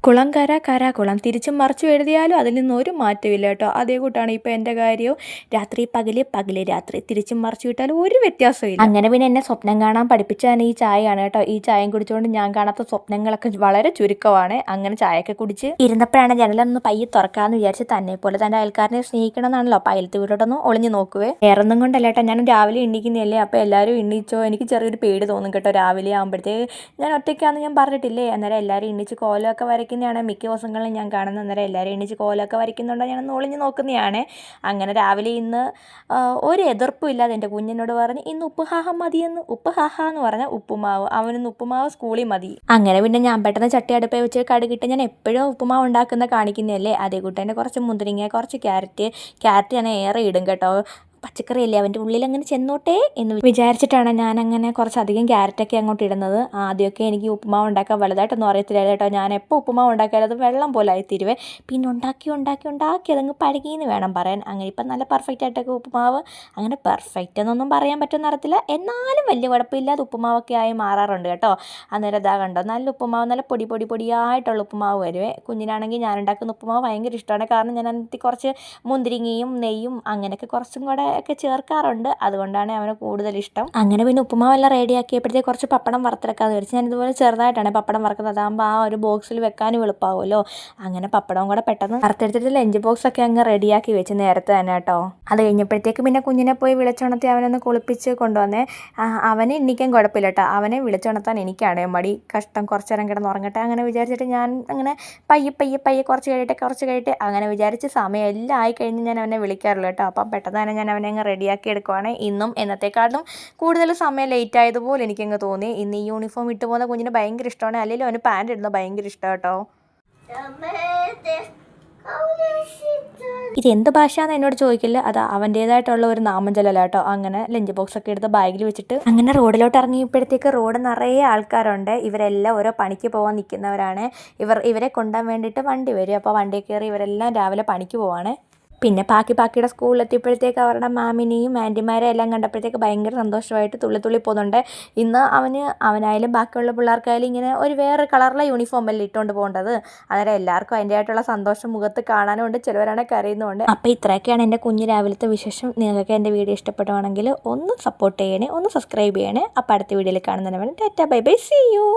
കുളംകര കരാകുളം തിരിച്ചും മറിച്ചും എഴുതിയാലും അതിൽ നിന്നും ഒരു മാറ്റമില്ല കേട്ടോ. അതേ കൂട്ടാണ് ഇപ്പോൾ എൻ്റെ കാര്യവും. രാത്രി പകല്, പകല് രാത്രി, തിരിച്ചും മറിച്ചു വിട്ടാലും ഒരു വ്യത്യാസമില്ല. അങ്ങനെ പിന്നെ എന്നെ സ്വപ്നം കാണാൻ പഠിപ്പിച്ച തന്നെ ഈ ചായയാണ് കേട്ടോ. ഈ ചായയും കുടിച്ചുകൊണ്ട് ഞാൻ കാണാത്ത സ്വപ്നങ്ങളൊക്കെ വളരെ ചുരുക്കമാണ്. അങ്ങനെ ചായയൊക്കെ കുടിച്ച് ഇരുന്നപ്പോഴാണ് ജനലൊന്ന് പയ്യെ തുറക്കാമെന്ന് വിചാരിച്ച് തന്നെ പോലെ തൻ്റെ അയൽക്കാരനെ സ്നേഹിക്കണം എന്നാണല്ലോ. അപ്പോൾ അയലത്ത് വീട്ടോട്ടൊന്ന് ഒളിഞ്ഞു നോക്കുവേ. വേറൊന്നും കൊണ്ടല്ല കേട്ടോ, ഞാൻ രാവിലെ എണ്ണിക്കുന്നതല്ലേ. അപ്പോൾ എല്ലാവരും എണ്ണിച്ചോ, എനിക്ക് ചെറിയൊരു പേടി തോന്നും കേട്ടോ രാവിലെ ആകുമ്പോഴത്തേക്ക്. ഞാൻ ഒറ്റയ്ക്കാണെന്ന് ഞാൻ പറഞ്ഞിട്ടില്ലേ. അന്നേരം എല്ലാവരും എണ്ണിച്ച് കോലമൊക്കെ വരയ്ക്കുന്നതാണ് മിക്ക ദിവസങ്ങളിലും ഞാൻ കാണുന്നത്. അന്നേരം എല്ലാവരും എണ്ണിച്ച് കോലമൊക്കെ വരയ്ക്കുന്നുണ്ടോ ഞാനൊന്ന് ഒളിഞ്ഞ് നോക്കുന്നതാണ്. അങ്ങനെ രാവിലെ ഇന്ന് ഒരു എതിർപ്പും ഇല്ലാതെ എൻ്റെ കുഞ്ഞിനോട് പറഞ്ഞ് ഇന്ന് ഉപ്പ് ഹാഹ മതിയെന്ന്. ഉപ്പ് ഹാഹ എന്ന് പറഞ്ഞാൽ ഉപ്പുമാവ്, അവനൊന്ന് ഉപ്പുമാവ് സ്കൂളിൽ മതി. അങ്ങനെ പിന്നെ ഞാൻ പെട്ടെന്ന് ചട്ടി അടുപ്പേ വെച്ച് കടുകിട്ട്, ഞാൻ എപ്പോഴും ഉപ്പുമാവ് ഉണ്ടാക്കുന്ന കാണിക്കുന്നതല്ലേ. അതേ കൂട്ട് തന്നെ കുറച്ച് മുന്തിരിങ്ങ, കുറച്ച് ക്യാരറ്റ് ഞാൻ ഏറെ ഇടും കേട്ടോ. പച്ചക്കറിയല്ലേ, അവൻ്റെ ഉള്ളിൽ അങ്ങനെ ചെന്നോട്ടെ എന്ന് വിചാരിച്ചിട്ടാണ് ഞാനങ്ങനെ കുറച്ചധികം ക്യാരറ്റൊക്കെ അങ്ങോട്ട് ഇടുന്നത്. ആദ്യമൊക്കെ എനിക്ക് ഉപ്പുമാവ് ഉണ്ടാക്കാൻ വലുതായിട്ടൊന്നും അറിയത്തില്ലായിരുന്നു കേട്ടോ. ഞാൻ എപ്പോൾ ഉപ്പുമാവ് ഉണ്ടാക്കിയാലും അത് വെള്ളം പോലെ ആയിത്തീരുവേ. പിന്നെ ഉണ്ടാക്കി അതങ്ങ് പഴകിയെന്ന് വേണം പറയാൻ. അങ്ങനെ ഇപ്പം നല്ല പെർഫെക്റ്റ് ആയിട്ടൊക്കെ ഉപ്പുമാവ്, അങ്ങനെ പെർഫെക്റ്റ് എന്നൊന്നും പറയാൻ പറ്റുമെന്ന് അറിയത്തില്ല, എന്നാലും വലിയ കുഴപ്പമില്ലാതെ ഉപ്പുമാവൊക്കെ ആയി മാറാറുണ്ട് കേട്ടോ. അന്നേരം ഇതാ കണ്ടോ, നല്ല ഉപ്പുമാവ്, നല്ല പൊടിയായിട്ടുള്ള ഉപ്പുമാവ് വരുവേ. കുഞ്ഞിനാണെങ്കിൽ ഞാൻ ഉണ്ടാക്കുന്ന ഉപ്പുമാവ് ഭയങ്കര ഇഷ്ടമാണ്. കാരണം ഞാൻ അതിനകത്ത് കുറച്ച് മുന്തിരിങ്ങയും നെയ്യും അങ്ങനെയൊക്കെ കുറച്ചും കൂടെ ഒക്കെ ചേർക്കാറുണ്ട്. അതുകൊണ്ടാണ് അവന് കൂടുതൽ ഇഷ്ടം. അങ്ങനെ പിന്നെ ഉപ്പുമാവെല്ലാം റെഡിയാക്കിയപ്പോഴത്തേക്ക് കുറച്ച് പപ്പടം വറുത്തെടുക്കാമെന്ന് വിചാരിച്ചു. ഞാൻ ഇതുപോലെ ചെറുതായിട്ടാണ് പപ്പടം വറുക്കുന്നത്. അതാകുമ്പോൾ ആ ഒരു ബോക്സിൽ വെക്കാനും എളുപ്പമാവുമല്ലോ. അങ്ങനെ പപ്പടവും കൂടെ പെട്ടെന്ന് വറുത്തെടുത്തിട്ട് ലഞ്ച് ബോക്സൊക്കെ അങ്ങ് റെഡിയാക്കി വെച്ച് നേരത്തെ തന്നെ കേട്ടോ. അത് കഴിഞ്ഞപ്പോഴത്തേക്ക് പിന്നെ കുഞ്ഞിനെ പോയി വിളിച്ചുണർത്തി അവനൊന്ന് കുളിപ്പിച്ച് കൊണ്ടുവന്നേ. അവനെ എണ്ണിക്കാൻ കുഴപ്പമില്ല കേട്ടോ. അവനെ വിളിച്ചുണർത്താൻ എനിക്കാണ് മടി. കഷ്ടം, കുറച്ച് നേരം കിടന്ന് ഉറങ്ങട്ടെ അങ്ങനെ വിചാരിച്ചിട്ട് ഞാൻ അങ്ങനെ പയ്യെ കുറച്ച് കഴിയട്ടെ അങ്ങനെ വിചാരിച്ച് സമയം എല്ലാം ആയിക്കഴിഞ്ഞ് ഞാൻ അവനെ വിളിക്കാറുള്ളൂ കേട്ടോ. അപ്പം പെട്ടെന്ന് തന്നെ ഞാൻ അവനെ അങ്ങ് റെഡിയാക്കി എടുക്കുവാണ്. ഇന്നും എന്നത്തെക്കാളും കൂടുതൽ സമയം ലേറ്റ് ആയതുപോലെ എനിക്കങ്ങ് തോന്നി. ഇന്ന് ഈ യൂണിഫോം ഇട്ട് പോകുന്ന കുഞ്ഞിന് ഭയങ്കര ഇഷ്ടമാണ്. അല്ലെങ്കിൽ അവന് പാൻറ് ഇടുന്നത് ഭയങ്കര ഇഷ്ടമാണ് കേട്ടോ. ഇതെന്ത് ഭാഷയാണെന്ന് എന്നോട് ചോദിക്കില്ല. അത് അവൻ്റേതായിട്ടുള്ള ഒരു നാമജലല്ല കേട്ടോ. അങ്ങനെ ലഞ്ച് ബോക്സ് ഒക്കെ എടുത്ത് ബാഗിൽ വെച്ചിട്ട് അങ്ങനെ റോഡിലോട്ട് ഇറങ്ങിയപ്പോഴത്തേക്ക് റോഡ് നിറയെ ആൾക്കാരുണ്ട്. ഇവരെല്ലാം ഓരോ പണിക്ക് പോകാൻ നിൽക്കുന്നവരാണ്. ഇവരെ കൊണ്ടുപോകാൻ വേണ്ടിയിട്ട് വണ്ടി വരും. അപ്പോൾ വണ്ടിയിൽ കയറി ഇവരെല്ലാം രാവിലെ പണിക്ക് പോവാണ്. പിന്നെ പാക്കിയുടെ സ്കൂളിലെത്തിയപ്പോഴത്തേക്ക് അവരുടെ മാമിനെയും ആൻറ്റിമാരെയും എല്ലാം കണ്ടപ്പോഴത്തേക്ക് ഭയങ്കര സന്തോഷമായിട്ട് തുള്ളി പോകുന്നുണ്ട്. ഇന്ന് അവനായാലും ബാക്കിയുള്ള പിള്ളേർക്കായാലും ഇങ്ങനെ ഒരു വേറെ കളറിലെ യൂണിഫോം അല്ലേ ഇട്ടുകൊണ്ട് പോകേണ്ടത്. അന്നേരം എല്ലാവർക്കും അതിൻ്റെതായിട്ടുള്ള സന്തോഷം മുഖത്ത് കാണാനുണ്ട്. ചിലവരാണെങ്കിൽ കരയുന്നുമുണ്ട്. അപ്പോൾ ഇത്രയൊക്കെയാണ് എൻ്റെ കുഞ്ഞ് രാവിലത്തെ വിശേഷം. നിങ്ങൾക്ക് എൻ്റെ വീഡിയോ ഇഷ്ടപ്പെടുവാണെങ്കിൽ ഒന്ന് സപ്പോർട്ട് ചെയ്യണേ, ഒന്ന് സബ്സ്ക്രൈബ് ചെയ്യണേ. അപ്പോൾ അടുത്ത വീഡിയോയിൽ കാണുന്നതിന് വേണ്ടി tata bye bye, see U.